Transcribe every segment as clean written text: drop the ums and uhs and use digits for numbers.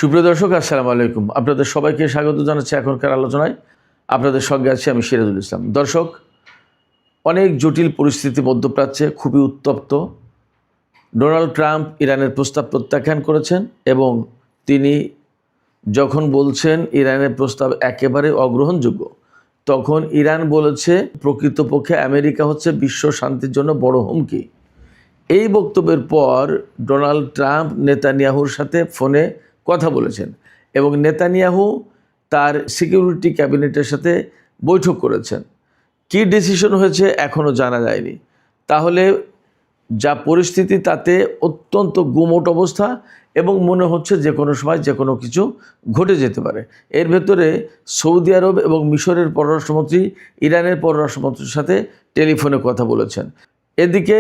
সুপ্রিয় দর্শক, আসসালামু আলাইকুম। আপনাদের সবাইকে স্বাগত জানাচ্ছি এখনকার আলোচনায়। আপনাদের সঙ্গে আছি আমি সিরাজুল ইসলাম। দর্শক, অনেক জটিল পরিস্থিতি মধ্যপ্রাচ্যে খুবই উত্তপ্ত। ডোনাল্ড ট্রাম্প ইরানের প্রস্তাব প্রত্যাখ্যান করেছেন এবং তিনি যখন বলছেন ইরানের প্রস্তাব একেবারে অগ্রহণযোগ্য, তখন ইরান বলেছে প্রকৃতপক্ষে আমেরিকা হচ্ছে বিশ্ব শান্তির জন্য বড় হুমকি। এই বক্তব্যের পর ডোনাল্ড ট্রাম্প নেতানিয়াহুর সাথে ফোনে কথা বলেছেন এবং নেতানিয়াহু তার সিকিউরিটি ক্যাবিনেটের সাথে বৈঠক করেছেন। কী ডিসিশন হয়েছে এখনও জানা যায়নি। তাহলে যা পরিস্থিতি তাতে অত্যন্ত গুমোট অবস্থা এবং মনে হচ্ছে যে কোনো সময় যে কোনো কিছু ঘটে যেতে পারে। এর ভেতরে সৌদি আরব এবং মিশরের পররাষ্ট্রমন্ত্রী ইরানের পররাষ্ট্রমন্ত্রীর সাথে টেলিফোনে কথা বলেছেন। এদিকে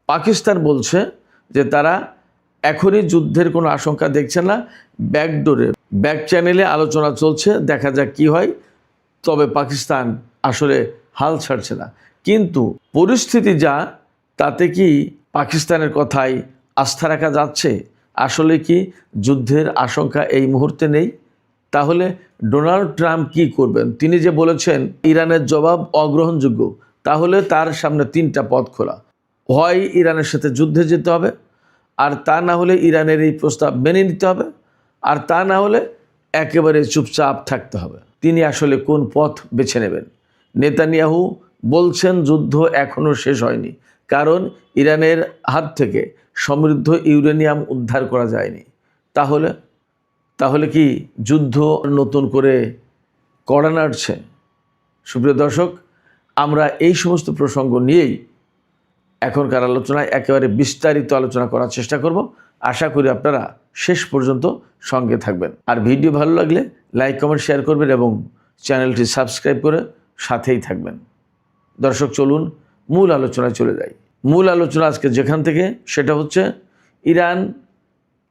পাকিস্তান বলছে যে তারা এখনই যুদ্ধের কোনো আশঙ্কা দেখছে না, ব্যাকডোরে ব্যাক চ্যানেলে আলোচনা চলছে, দেখা যাক কী হয়। তবে পাকিস্তান আসলে হাল ছাড়ছে না। কিন্তু পরিস্থিতি যা, তাতে কি পাকিস্তানের কথায় আস্থা রাখা যাচ্ছে? আসলে কি যুদ্ধের আশঙ্কা এই মুহূর্তে নেই? তাহলে ডোনাল্ড ট্রাম্প কি করবেন? তিনি যে বলেছেন ইরানের জবাব অগ্রহণযোগ্য, তাহলে তার সামনে তিনটা পথ খোলা। হয় ইরানের সাথে যুদ্ধে যেতে হবে, আর তা না হলে ইরানের এই প্রস্তাব মেনে নিতে হবে, আর তা না হলে একেবারে চুপচাপ থাকতে হবে। তিনি আসলে কোন পথ বেছে নেবেন? নেতানিয়াহু বলছেন যুদ্ধ এখনও শেষ হয়নি, কারণ ইরানের হাত থেকে সমৃদ্ধ ইউরেনিয়াম উদ্ধার করা যায়নি। তাহলে কি যুদ্ধ নতুন করে কড়া নাড়ছে? সুপ্রিয় দর্শক, আমরা এই সমস্ত প্রসঙ্গ নিয়েই এখনকার আলোচনায় একেবারে বিস্তারিত আলোচনা করার চেষ্টা করব। আশা করি আপনারা শেষ পর্যন্ত সঙ্গে থাকবেন। আর ভিডিও ভালো লাগলে লাইক, কমেন্ট, শেয়ার করবেন এবং চ্যানেলটি সাবস্ক্রাইব করে সাথেই থাকবেন। দর্শক, চলুন মূল আলোচনায় চলে যাই। মূল আলোচনা আজকে যেখান থেকে, সেটা হচ্ছে ইরান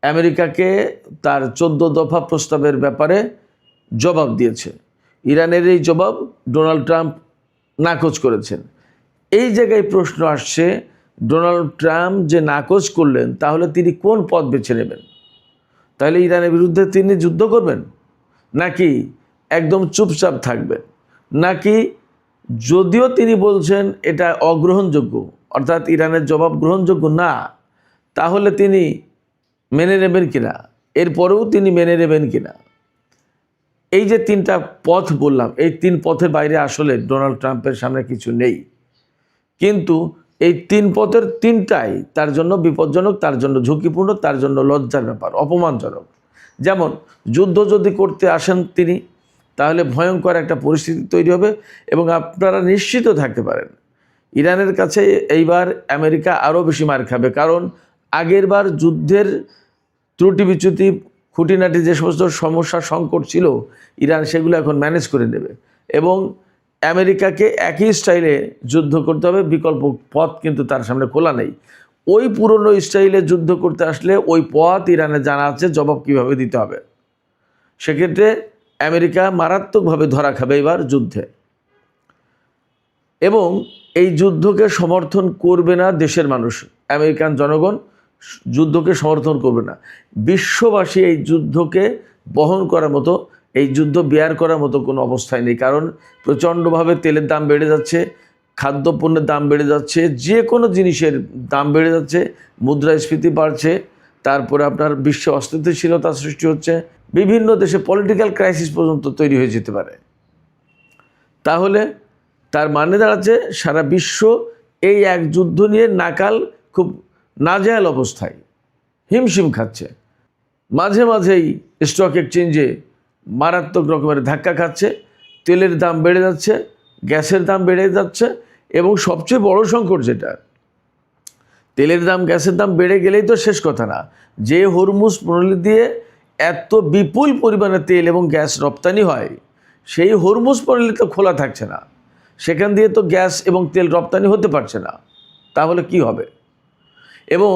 আমেরিকাকে তার 14 দফা প্রস্তাবের ব্যাপারে জবাব দিয়েছে। ইরানের এই জবাব ডোনাল্ড ট্রাম্প নাকচ করেছেন। এই জায়গায় প্রশ্ন আসছে, ডোনাল্ড ট্রাম্প যে নাকচ করলেন, তাহলে তিনি কোন পথ বেছে নেবেন? তাহলে ইরানের বিরুদ্ধে তিনি যুদ্ধ করবেন, নাকি একদম চুপচাপ থাকবেন, নাকি যদিও তিনি বলছেন এটা অগ্রহণযোগ্য, অর্থাৎ ইরানের জবাব গ্রহণযোগ্য না, তাহলে তিনি মেনে নেবেন কিনা, এরপরেও তিনি মেনে নেবেন কিনা? এই যে তিনটা পথ বললাম, এই তিন পথের বাইরে আসলে ডোনাল্ড ট্রাম্পের সামনে কিছু নেই। কিন্তু এই তিন পথের তিনটাই তার জন্য বিপজ্জনক, তার জন্য ঝুঁকিপূর্ণ, তার জন্য লজ্জার ব্যাপার, অপমানজনক। যেমন যুদ্ধ যদি করতে আসেন তিনি, তাহলে ভয়ঙ্কর একটা পরিস্থিতি তৈরি হবে এবং আপনারা নিশ্চিত থাকতে পারেন ইরানের কাছে এইবার আমেরিকা আরও বেশি মার খাবে। কারণ আগের বার যুদ্ধের ত্রুটি বিচ্যুতি, খুঁটিনাটি যে সমস্ত সমস্যা সংকট ছিল, ইরান সেগুলো এখন ম্যানেজ করে নেবে এবং আমেরিকাকে একই স্টাইলে যুদ্ধ করতে হবে, বিকল্প পথ কিন্তু তার সামনে খোলা নেই। ওই পুরনো স্টাইলে যুদ্ধ করতে আসলে ওই পথ ইরানে জানা আছে, জবাব কীভাবে দিতে হবে। সেক্ষেত্রে আমেরিকা মারাত্মকভাবে ধরা খাবে এবার যুদ্ধে, এবং এই যুদ্ধকে সমর্থন করবে না দেশের মানুষ। আমেরিকান জনগণ যুদ্ধকে সমর্থন করবে না। বিশ্ববাসী এই যুদ্ধকে বহন করার মতো, এই যুদ্ধ বেয়ার করার মতো কোনো অবস্থায় নেই। কারণ প্রচণ্ডভাবে তেলের দাম বেড়ে যাচ্ছে, খাদ্যপণ্যের দাম বেড়ে যাচ্ছে, যে কোনো জিনিসের দাম বেড়ে যাচ্ছে, মুদ্রাস্ফীতি বাড়ছে, তারপরে আপনার বিশ্বে অস্থিতিশীলতা সৃষ্টি হচ্ছে, বিভিন্ন দেশে পলিটিক্যাল ক্রাইসিস পর্যন্ত তৈরি হয়ে যেতে পারে। তাহলে তার মানে দাঁড়াচ্ছে সারা বিশ্ব এই এক যুদ্ধ নিয়ে নাকাল, খুব নাজেহাল অবস্থায় হিমশিম খাচ্ছে। মাঝে মাঝেই স্টক এক্সচেঞ্জে মারাত্মক রকমের ধাক্কা খাচ্ছে, তেলের দাম বেড়ে যাচ্ছে, গ্যাসের দাম বেড়ে যাচ্ছে, এবং সবচেয়ে বড় সংকট যেটা, তেলের দাম, গ্যাসের দাম বেড়ে গেলেই তো শেষ কথা না। যে হরমুজ প্রণালী দিয়ে এত বিপুল পরিমাণে তেল এবং গ্যাস রপ্তানি হয়, সেই হরমুজ প্রণালী তো খোলা থাকছে না, সেখান দিয়ে তো গ্যাস এবং তেল রপ্তানি হতে পারছে না। তাহলে কি হবে? এবং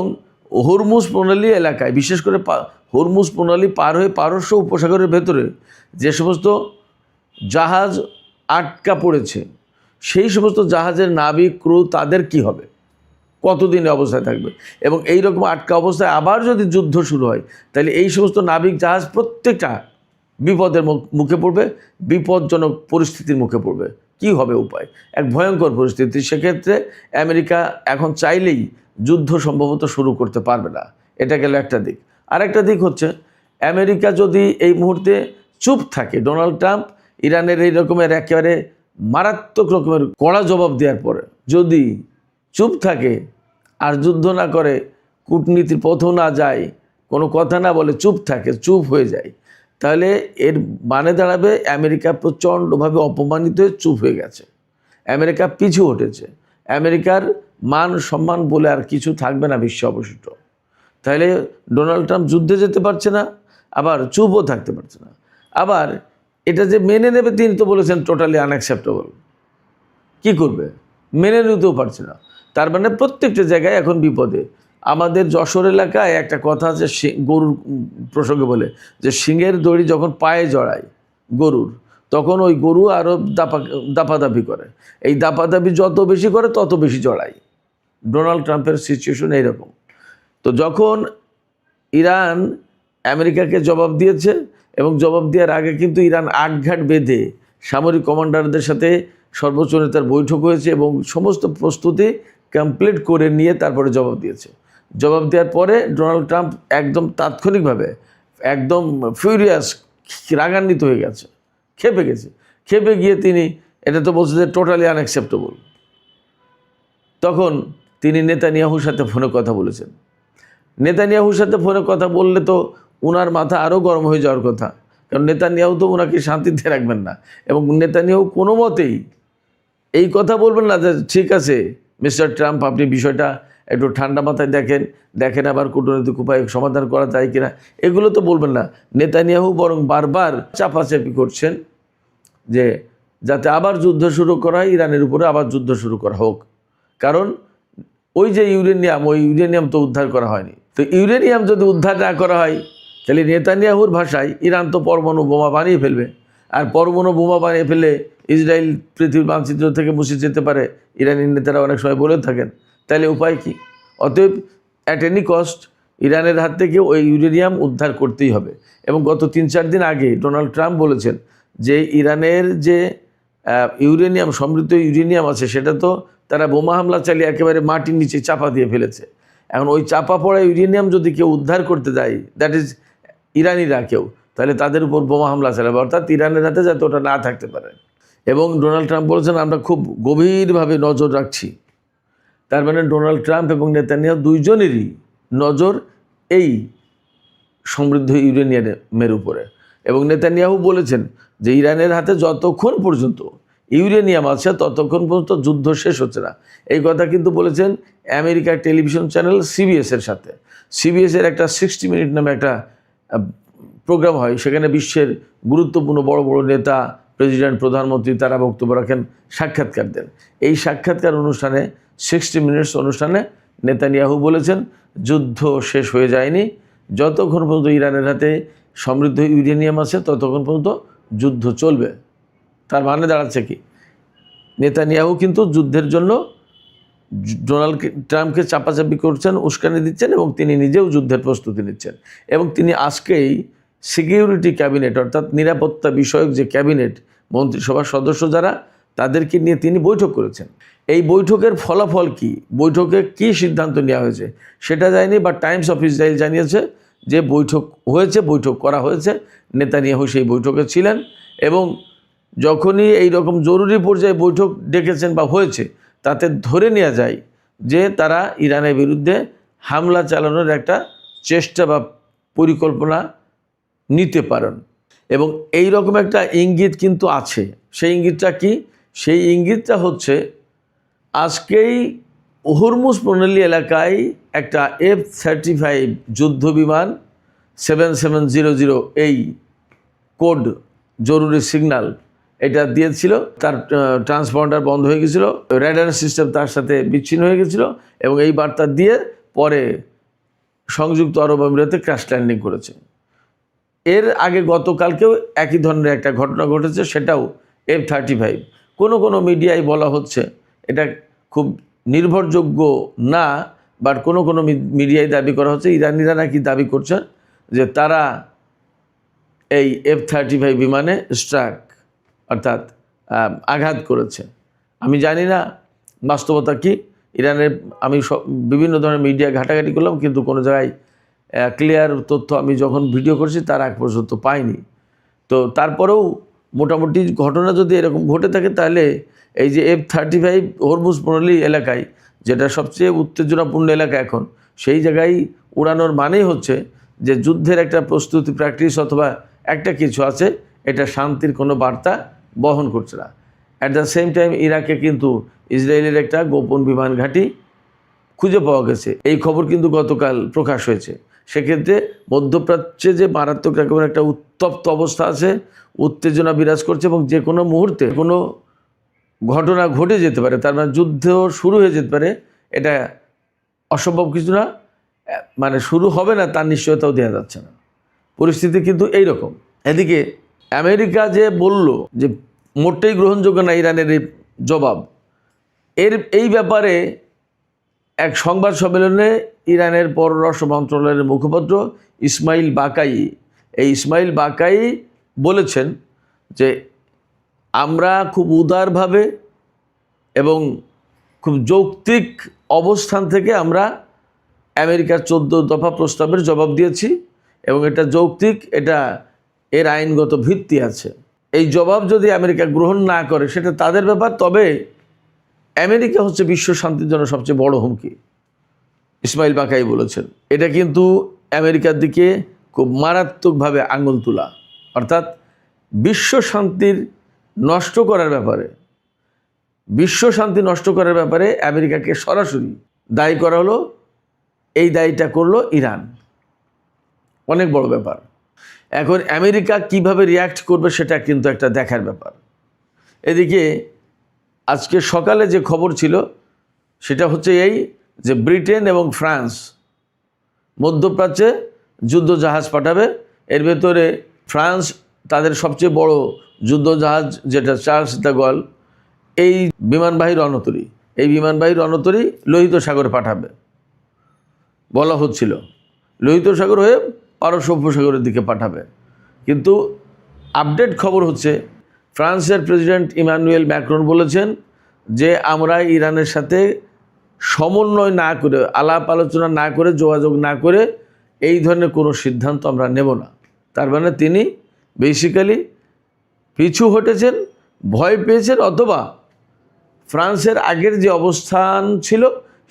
হরমুজ প্রণালী এলাকায়, বিশেষ করে হরমুজ প্রণালী পার হয়ে পারস্য উপসাগরের ভেতরে যে সমস্ত জাহাজ আটকা পড়েছে, সেই সমস্ত জাহাজের নাবিক, ক্রু, তাদের কি হবে? কতদিন এই অবস্থায় থাকবে। এবং এই রকম আটকা অবস্থায় আবার যদি যুদ্ধ শুরু হয়, তাহলে এই সমস্ত নাবিক জাহাজ প্রত্যেকটা বিপদের মুখে পড়বে, বিপজ্জনক পরিস্থিতির মুখে পড়বে। কি হবে উপায়? এক ভয়ঙ্কর পরিস্থিতি। সেক্ষেত্রে আমেরিকা এখন চাইলেই যুদ্ধ সম্ভবত শুরু করতে পারবে না। এটা গেল একটা দিক। আর একটা দিক হচ্ছে, আমেরিকা যদি এই মুহূর্তে চুপ থাকে, ডোনাল্ড ট্রাম্প ইরানের এই রকমের একেবারে মারাত্মক রকমের কড়া জবাব দেওয়ার পরে যদি চুপ থাকে আর যুদ্ধ না করে, কূটনীতির পথও না যায়, কোনো কথা না বলে চুপ থাকে, চুপ হয়ে যায়, তাহলে এর মানে দাঁড়াবে আমেরিকা প্রচণ্ডভাবে অপমানিত হয়ে চুপ হয়ে গেছে, আমেরিকা পিছু হটেছে, আমেরিকার মান সম্মান বলে আর কিছু থাকবে না বিশ্বে অবশিষ্ট। তাহলে ডোনাল্ড ট্রাম্প যুদ্ধে যেতে পারছে না, আবার চুপও থাকতে পারছে না। আবার এটা যে মেনে নেবে, তিনি তো বলেছেন টোটালি আনঅ্যাকসেপ্টেবল। কি করবে? মেনে নিতেও পারছে না। তার মানে প্রত্যেকটা জায়গায় এখন বিপদে। আমাদের যশোর এলাকায় একটা কথা আছে, গরুর প্রসঙ্গে বলে, যে শিঙের দড়ি যখন পায়ে জড়ায় গরুর, তখন ওই গরু আরও দাপাদাপি করে। এই দাপাদাপি যত বেশি করে তত বেশি জড়ায়। ডোনাল্ড ট্রাম্পের সিচুয়েশন এইরকম। তো যখন ইরান আমেরিকাকে জবাব দিয়েছে, এবং জবাব দেওয়ার আগে কিন্তু ইরান আটঘাট বেঁধে সামরিক কমান্ডারদের সাথে সর্বোচ্চ নেতার বৈঠক হয়েছে এবং সমস্ত প্রস্তুতি কমপ্লিট করে নিয়ে তারপরে জবাব দিয়েছে। জবাব দেওয়ার পরে ডোনাল্ড ট্রাম্প একদম তাৎক্ষণিকভাবে একদম ফিউরিয়াস, রাগান্বিত হয়ে গেছে, খেপে গেছে। খেপে গিয়ে তিনি এটা তো বলছে যে টোটালি আনঅ্যাকসেপ্টেবল। তখন তিনি নেতানিয়াহুর সাথে ফোনে কথা বলেছেন। নেতানিয়াহুর সাথে ফোনে কথা বললে তো ওনার মাথা আরও গরম হয়ে যাওয়ার কথা, কারণ নেতানিয়াহু তো ওনাকে শান্তিতে রাখবেন না। এবং নেতানিয়াহু কোনো মতেই এই কথা বলবেন না যে ঠিক আছে মিস্টার ট্রাম্প, আপনি বিষয়টা একটু ঠান্ডা মাথায় দেখেন আবার কূটনৈতিক উপায় সমাধান করা যায় কিনা, এগুলো তো বলবেন না। নেতানিয়াহু বরং বারবার চাপাচাপি করছেন যে যাতে আবার যুদ্ধ শুরু করা হয়, ইরানের উপরে আবার যুদ্ধ শুরু করা হোক। কারণ ওই যে ইউরেনিয়াম তো উদ্ধার করা হয়নি। তো ইউরেনিয়াম যদি উদ্ধার না করা হয়, তাহলে নেতানিয়াহুর ভাষায় ইরান তো পরমাণু বোমা বানিয়ে ফেলবে। আর পরমাণু বোমা বানিয়ে ফেললে ইসরায়েল পৃথিবীর মানচিত্র থেকে মুছে যেতে পারে, ইরানি নেতারা অনেক সময় বলে থাকেন। তাহলে উপায় কি? অতএব অ্যাট এনি কস্ট ইরানের হাত থেকে ওই ইউরেনিয়াম উদ্ধার করতেই হবে। এবং গত 3-4 দিন আগে ডোনাল্ড ট্রাম্প বলেছেন যে ইরানের যে ইউরেনিয়াম, সমৃদ্ধ ইউরেনিয়াম আছে, সেটা তো তারা বোমা হামলা চালিয়ে একেবারে মাটির নিচে চাপা দিয়ে ফেলেছে। এখন ওই চাপা পড়া ইউরেনিয়াম যদি কেউ উদ্ধার করতে যায়, দ্যাট ইজ ইরানিরা কেউ, তাহলে তাদের উপর বোমা হামলা চালাবে, অর্থাৎ ইরানের হাতে যাতে ওটা না থাকতে পারে। এবং ডোনাল্ড ট্রাম্প বলেছেন আমরা খুব গভীরভাবে নজর রাখছি। তার মানে ডোনাল্ড ট্রাম্প এবং নেতানিয়াহু দুইজনেরই নজর এই সমৃদ্ধ ইউরেনিয়ামের উপরে। এবং নেতানিয়াহু বলেছেন যে ইরানের হাতে যতক্ষণ পর্যন্ত ইউরেনিয়াম আছে ততক্ষণ পর্যন্ত যুদ্ধ শেষ হচ্ছে না। এই কথা কিন্তু বলেছেন আমেরিকার টেলিভিশন চ্যানেল সিবিএসের সাথে। সিবিএসের একটা 60 মিনিট নামে একটা প্রোগ্রাম হয়, সেখানে বিশ্বের গুরুত্বপূর্ণ বড় বড় নেতা, প্রেসিডেন্ট, প্রধানমন্ত্রী তারা বক্তব্য রাখেন, সাক্ষাৎকার দেন। এই সাক্ষাৎকার অনুষ্ঠানে 60 মিনিটস অনুষ্ঠানে নেতানিয়াহু বলেছেন যুদ্ধ শেষ হয়ে যায়নি, যতক্ষণ পর্যন্ত ইরানের হাতে সমৃদ্ধ ইউরেনিয়াম আছে ততক্ষণ পর্যন্ত যুদ্ধ চলবে। তার মানে দাঁড়াচ্ছে কি, নেতানিয়াহু কিন্তু যুদ্ধের জন্য ডোনাল্ড ট্রাম্পকে চাপাচাপি করছেন, উস্কানি দিচ্ছেন এবং তিনি নিজেও যুদ্ধের প্রস্তুতি নিচ্ছেন। এবং তিনি আজকেই সিকিউরিটি ক্যাবিনেট, অর্থাৎ নিরাপত্তা বিষয়ক যে ক্যাবিনেট, মন্ত্রিসভার সদস্য যারা, তাদেরকে নিয়ে তিনি বৈঠক করেছেন। এই বৈঠকের ফলাফল কি, বৈঠকে কি সিদ্ধান্ত নেওয়া হয়েছে সেটা যায়নি, বা টাইমস অফ ইসরায়েল জানিয়েছে যে বৈঠক হয়েছে, বৈঠক করা হয়েছে। নেতানিয়াহু সেই বৈঠকে ছিলেন এবং যখনই এই রকম জরুরি পর্যায়ে বৈঠক ডেকেছেন বা হয়েছে, তাতে ধরে নেওয়া যায় যে তারা ইরানের বিরুদ্ধে হামলা চালানোর একটা চেষ্টা বা পরিকল্পনা নিতে পারেন। এবং এই রকম একটা ইঙ্গিত কিন্তু আছে। সেই ইঙ্গিতটা কি? সেই ইঙ্গিতটা হচ্ছে আজকেই হরমুজ প্রণালী এলাকায় একটা F-35 যুদ্ধ বিমান 7700 এই কোড জরুরি সিগন্যাল এটা দিয়েছিল, তার ট্রান্সপন্ডার বন্ধ হয়ে গেছিল, রেডার সিস্টেম তার সাথে বিচ্ছিন্ন হয়ে গেছিল এবং এই বার্তা দিয়ে পরে সংযুক্ত আরব আমিরাতে ক্র্যাশ ল্যান্ডিং করেছে। এর আগে গতকালকেও একই ধরনের একটা ঘটনা ঘটেছে, সেটাও F-35। কোনো মিডিয়ায় বলা হচ্ছে, এটা খুব নির্ভরযোগ্য না, বাট কোনো কোনো মিডিয়ায় দাবি করা হচ্ছে ইরানিরা নাকি দাবি করছে যে তারা এই F-35 বিমানে স্ট্রাইক অর্থাৎ আঘাত করেছে। আমি জানি না বাস্তবতা কি। ইরানের আমি বিভিন্ন ধরনের মিডিয়া ঘাটাঘাটি করলাম, কিন্তু কোনো জায়গায় ক্লিয়ার তথ্য আমি যখন ভিডিও করছি তার আগ পর্যন্ত পাইনি। তো তারপরেও মোটামুটি ঘটনা যদি এরকম ঘটে থাকে, তাহলে এই যে F-35 হরমুজ প্রণালী এলাকায়, যেটা সবচেয়ে উত্তেজনাপূর্ণ এলাকা এখন, সেই জায়গায় উড়ানোর মানেই হচ্ছে যে যুদ্ধের একটা প্রস্তুতি, প্র্যাকটিস অথবা একটা কিছু আছে, এটা শান্তির কোনো বার্তা বহন করছে না। অ্যাট দ্য সেম টাইম ইরাকে কিন্তু ইসরায়েলের একটা গোপন বিমান ঘাঁটি খুঁজে পাওয়া গেছে, এই খবর কিন্তু গতকাল প্রকাশ হয়েছে। সেক্ষেত্রে মধ্যপ্রাচ্যে যে মারাত্মক রকমের একটা উত্তপ্ত অবস্থা আছে, উত্তেজনা বিরাজ করছে এবং যে কোনো মুহূর্তে কোনো ঘটনা ঘটে যেতে পারে, তার মানে যুদ্ধ শুরু হয়ে যেতে পারে। এটা অসম্ভব কিছু না, মানে শুরু হবে না তার নিশ্চয়তাও দেওয়া যাচ্ছে না। পরিস্থিতি কিন্তু এই রকম। এদিকে আমেরিকা যে বলল যে মোটেই গ্রহণযোগ্য না ইরানের এই জবাব, এই ব্যাপারে এক সংবাদ সম্মেলনে ইরানের পররাষ্ট্র মন্ত্রণালয়ের মুখপাত্র ইসমাইল বাকাই বলেছেন যে আমরা খুব উদারভাবে এবং খুব যৌক্তিক অবস্থান থেকে আমরা আমেরিকার 14 দফা প্রস্তাবের জবাব দিয়েছি এবং এটা যৌক্তিক, এর আইনগত ভিত্তি আছে। এই জবাব যদি আমেরিকা গ্রহণ না করে সেটা তাদের ব্যাপার, তবে আমেরিকা হচ্ছে বিশ্ব শান্তির জন্য সবচেয়ে বড় হুমকি, ইসমাইল বাকাই বলেছেন। এটা কিন্তু আমেরিকার দিকে খুব মারাত্মকভাবে আঙুল তোলা, অর্থাৎ বিশ্ব শান্তি নষ্ট করার ব্যাপারে আমেরিকাকে সরাসরি দায়ী করা হলো। এই দায়ীটা করলো ইরান, অনেক বড় ব্যাপার। এখন আমেরিকা কিভাবে রিয়্যাক্ট করবে সেটা কিন্তু একটা দেখার ব্যাপার। এদিকে আজকে সকালে যে খবর ছিল সেটা হচ্ছে এই যে ব্রিটেন এবং ফ্রান্স মধ্যপ্রাচ্যে যুদ্ধজাহাজ পাঠাবে। এর ভেতরে ফ্রান্স তাদের সবচেয়ে বড় যুদ্ধজাহাজ যেটা চার্লস দ্য গল, এই বিমানবাহী রণতরী লোহিত সাগরে পাঠাবে বলা হচ্ছিল। লোহিত সাগর হয়ে পারস্য উপসাগরের দিকে পাঠাবে। কিন্তু আপডেট খবর হচ্ছে ফ্রান্সের প্রেসিডেন্ট ইমানুয়েল ম্যাক্রন বলেছেন যে আমরা ইরানের সাথে সমন্বয় না করে, আলাপ আলোচনা না করে, যোগাযোগ না করে এই ধরনের কোনো সিদ্ধান্ত আমরা নেব না। তার মানে তিনি বেসিক্যালি পিছু হটেছেন, ভয় পেয়েছেন, অথবা ফ্রান্সের আগের যে অবস্থান ছিল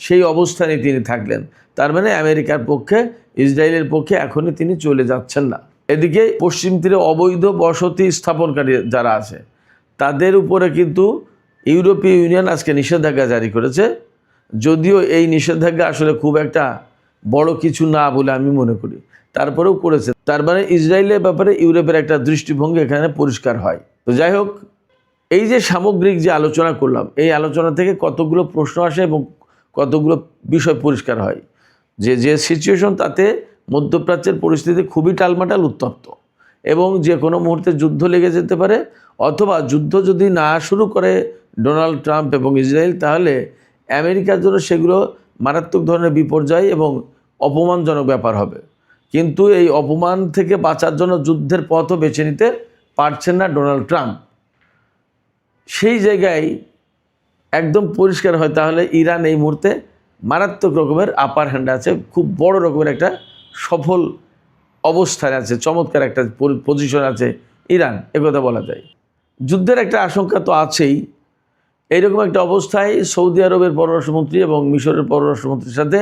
সেই অবস্থানে তিনি থাকলেন। তার মানে আমেরিকার পক্ষে, ইসরায়েলের পক্ষে এখনই তিনি চলে যাচ্ছেন না। এদিকে পশ্চিম তীরে অবৈধ বসতি স্থাপনকারী যারা আছে তাদের উপরে কিন্তু ইউরোপীয় ইউনিয়ন আজকে নিষেধাজ্ঞা জারি করেছে। যদিও এই নিষেধাজ্ঞা আসলে খুব একটা বড় কিছু না বলে আমি মনে করি, তারপরেও করেছে। তার মানে ইসরায়েলের ব্যাপারে ইউরোপের একটা দৃষ্টিভঙ্গি এখানে পরিষ্কার হয়। তো যাই হোক, এই যে সামগ্রিক যে আলোচনা করলাম, এই আলোচনা থেকে কতগুলো প্রশ্ন আসে এবং কতগুলো বিষয় পরিষ্কার হয় যে সিচুয়েশন, তাতে মধ্যপ্রাচ্যের পরিস্থিতি খুবই টালমাটাল, উত্তপ্ত এবং যে কোনো মুহূর্তে যুদ্ধ লেগে যেতে পারে। অথবা যুদ্ধ যদি না শুরু করে ডোনাল্ড ট্রাম্প এবং ইসরায়েল, তাহলে আমেরিকার জন্য সেগুলো মারাত্মক ধরনের বিপর্যয় এবং অপমানজনক ব্যাপার হবে। কিন্তু এই অপমান থেকে বাঁচার জন্য যুদ্ধের পথও বেছে নিতে পারছেন না ডোনাল্ড ট্রাম্প। সেই জায়গায় একদম পরিষ্কার হয় তাহলে ইরান এই মুহূর্তে মারাত্মক রকমের আপার হ্যান্ড আছে, খুব বড় রকমের একটা সফল অবস্থায় আছে, চমৎকার একটা পজিশন আছে ইরান, একথা বলা যায়। যুদ্ধের একটা আশঙ্কা তো আছেই। এইরকম একটা অবস্থায় সৌদি আরবের পররাষ্ট্রমন্ত্রী এবং মিশরের পররাষ্ট্রমন্ত্রীর সাথে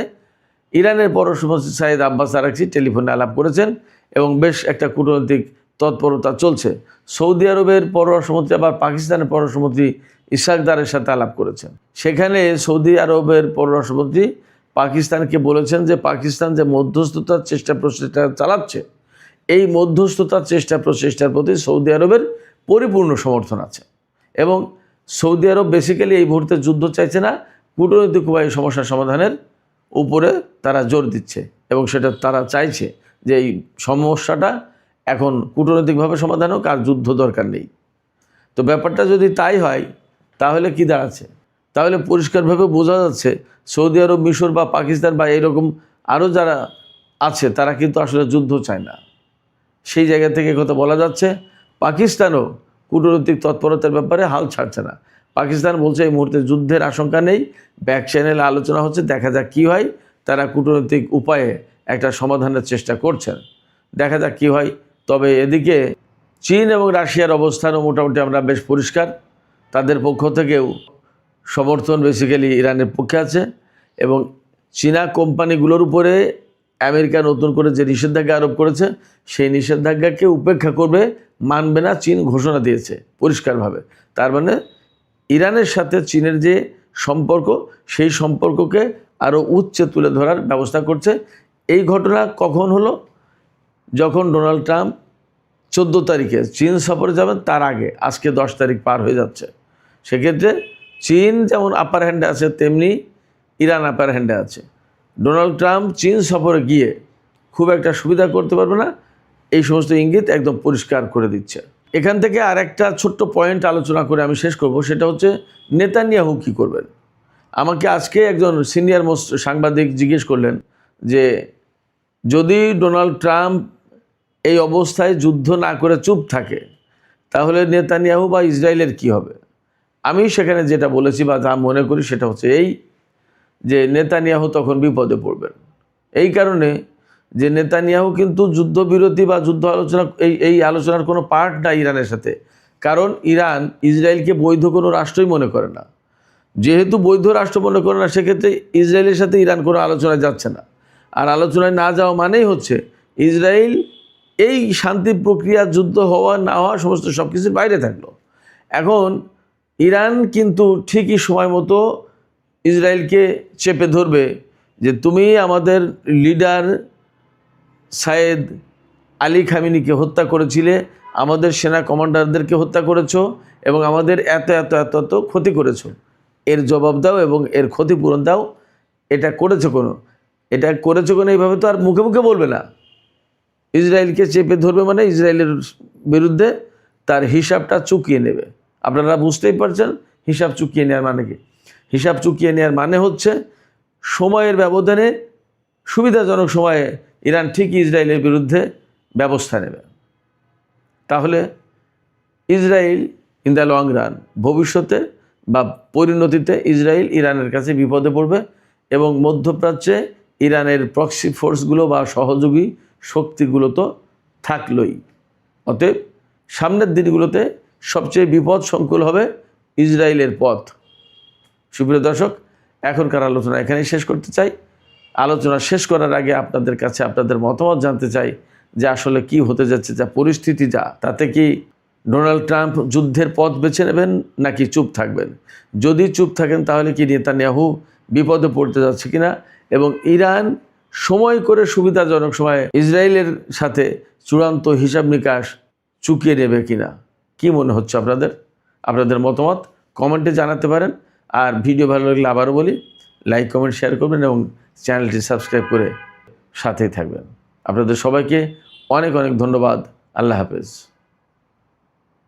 ইরানের পররাষ্ট্রমন্ত্রী সাইদ আব্বাস আরাকচি টেলিফোনে আলাপ করেছেন এবং বেশ একটা কূটনৈতিক তৎপরতা চলছে। সৌদি আরবের পররাষ্ট্রমন্ত্রী আবার পাকিস্তানের পররাষ্ট্রমন্ত্রী ইশাক দারের সাথে আলাপ করেছেন। সেখানে সৌদি আরবের পররাষ্ট্রমন্ত্রী পাকিস্তানকে বলেছেন যে পাকিস্তান যে মধ্যস্থতার প্রচেষ্টা চালাচ্ছে, এই মধ্যস্থতার প্রচেষ্টার প্রতি সৌদি আরবের পরিপূর্ণ সমর্থন আছে এবং সৌদি আরব বেসিক্যালি এই মুহূর্তে যুদ্ধ চাইছে না, কূটনৈতিক উপায়ে সমস্যার সমাধানের উপরে তারা জোর দিচ্ছে এবং সেটা তারা চাইছে যে এই সমস্যাটা এখন কূটনৈতিকভাবে সমাধান হোক, আর যুদ্ধ দরকার নেই। তো ব্যাপারটা যদি তাই হয় তাহলে কি দাঁড়াচ্ছে? তাহলে পরিষ্কারভাবে বোঝা যাচ্ছে সৌদি আরব, মিশর বা পাকিস্তান বা এরকম আরও যারা আছে তারা কিন্তু আসলে যুদ্ধ চায় না। সেই জায়গা থেকে কথা বলা যাচ্ছে পাকিস্তানও কূটনৈতিক তৎপরতার ব্যাপারে হাল ছাড়ছে না। পাকিস্তান বলছে এই মুহূর্তে যুদ্ধের আশঙ্কা নেই, ব্যাক চ্যানেলে আলোচনা হচ্ছে, দেখা যাক কী হয়। তারা কূটনৈতিক উপায়ে একটা সমাধানের চেষ্টা করছেন, দেখা যাক কী হয়। তবে এদিকে চীন এবং রাশিয়ার অবস্থানও মোটামুটি আমরা বেশ পরিষ্কার। তাদের পক্ষ থেকেও সমর্থন বেসিক্যালি ইরানের পক্ষে আছে এবং চীনা কোম্পানিগুলোর উপরে আমেরিকা নতুন করে যে নিষেধাজ্ঞা আরোপ করেছে সেই নিষেধাজ্ঞাকে উপেক্ষা করবে, মানবে না, চীন ঘোষণা দিয়েছে পরিষ্কারভাবে। তার মানে ইরানের সাথে চীনের যে সম্পর্ক সেই সম্পর্ককে আরও উচ্চে তুলে ধরার ব্যবস্থা করছে। এই ঘটনা কখন হলো? যখন ডোনাল্ড ট্রাম্প 14 তারিখে চীন সফরে যাবেন তার আগে, আজকে 10 তারিখ পার হয়ে যাচ্ছে। সেক্ষেত্রে চীন যেমন আপার হ্যান্ডে আছে তেমনি ইরান আপার হ্যান্ডে আছে। ডোনাল্ড ট্রাম্প চীন সফরে গিয়ে খুব একটা সুবিধা করতে পারবে না, এই সমস্ত ইঙ্গিত একদম পরিষ্কার করে দিচ্ছে। এখান থেকে আর একটা ছোট্ট পয়েন্ট আলোচনা করে আমি শেষ করব, সেটা হচ্ছে নেতানিয়াহু কী করবেন। আমাকে আজকে একজন সিনিয়র মোস্ট সাংবাদিক জিজ্ঞেস করলেন যে যদি ডোনাল্ড ট্রাম্প এই অবস্থায় যুদ্ধ না করে চুপ থাকে তাহলে নেতানিয়াহু বা ইসরায়েলের কি হবে। আমি সেখানে যেটা বলেছি বা যা মনে করি সেটা হচ্ছে এই যে নেতানিয়াহু তখন বিপদে পড়বেন। এই কারণে যে নেতানিয়াহু কিন্তু যুদ্ধবিরতি বা যুদ্ধ আলোচনা এই আলোচনার কোনো পার্ট না ইরানের সাথে, কারণ ইরান ইসরায়েলকে বৈধ কোনো রাষ্ট্রই মনে করে না। যেহেতু বৈধ রাষ্ট্র মনে করে না, সেক্ষেত্রে ইসরায়েলের সাথে ইরান কোনো আলোচনায় যাচ্ছে না। আর আলোচনায় না যাওয়া মানেই হচ্ছে ইসরায়েল এই শান্তি প্রক্রিয়া, যুদ্ধ হওয়া না হওয়া সমস্ত সব কিছুর বাইরে থাকলো। এখন ইরান কিন্তু ঠিকই সময় মতো ইসরায়েলকে চেপে ধরবে যে তুমি আমাদের লিডার সায়েদ আলী খামিনিকে হত্যা করেছিলে, আমাদের সেনা কমান্ডারদেরকে হত্যা করেছো এবং আমাদের এত এত এত এত ক্ষতি করেছো, এর জবাব দাও এবং এর ক্ষতিপূরণ দাও। এটা করেছো কোনো এইভাবে তো আর মুখে মুখে বলবে না। ইসরায়েলকে চেপে ধরবে মানে ইসরায়েলের বিরুদ্ধে তার হিসাবটা চুকিয়ে নেবে। আপনারা বুঝতেই পারছেন হিসাব চুকিয়ে নেওয়ার মানে কি। হিসাব চুকিয়ে নেওয়ার মানে হচ্ছে সময়ের ব্যবধানে, সুবিধাজনক সময়ে ইরান ঠিকই ইসরায়েলের বিরুদ্ধে ব্যবস্থা নেবে। তাহলে Israel in the long run, ভবিষ্যতে বা পরিণতিতে ইসরায়েল ইরানের কাছে বিপদে পড়বে এবং মধ্যপ্রাচ্যে ইরানের প্রক্সি ফোর্সগুলো বা সহযোগী শক্তিগুলো তো থাকলই। অতএব সামনের দিনগুলোতে সবচেয়ে বিপদ সংকুল হবে ইসরায়েলের পথ। সুপ্রিয় দর্শক, এখনকার আলোচনা এখানেই শেষ করতে চাই। আলোচনা শেষ করার আগে আপনাদের কাছে আপনাদের মতামত জানতে চাই যে আসলে কি হতে যাচ্ছে, যা পরিস্থিতি যা, তাতে কি ডোনাল্ড ট্রাম্প যুদ্ধের পথ বেছে নেবেন নাকি চুপ থাকবেন? যদি চুপ থাকেন তাহলে কি নেতানিয়াহু বিপদে পড়তে যাচ্ছে কিনা এবং ইরান সময় করে সুবিধাজনক সময়ে ইসরায়েলের সাথে চূড়ান্ত হিসাব নিকাশ চুকিয়ে নেবে কিনা, কি মনে হচ্ছে আপনাদের মতামত কমেন্টে জানাতে পারেন। আর ভিডিও ভালো লাগলে আবারও বলি, লাইক কমেন্ট শেয়ার করবেন এবং চ্যানেলটি সাবস্ক্রাইব করে সাথেই থাকবেন। আপনাদের সবাইকে অনেক অনেক ধন্যবাদ। আল্লাহ হাফেজ।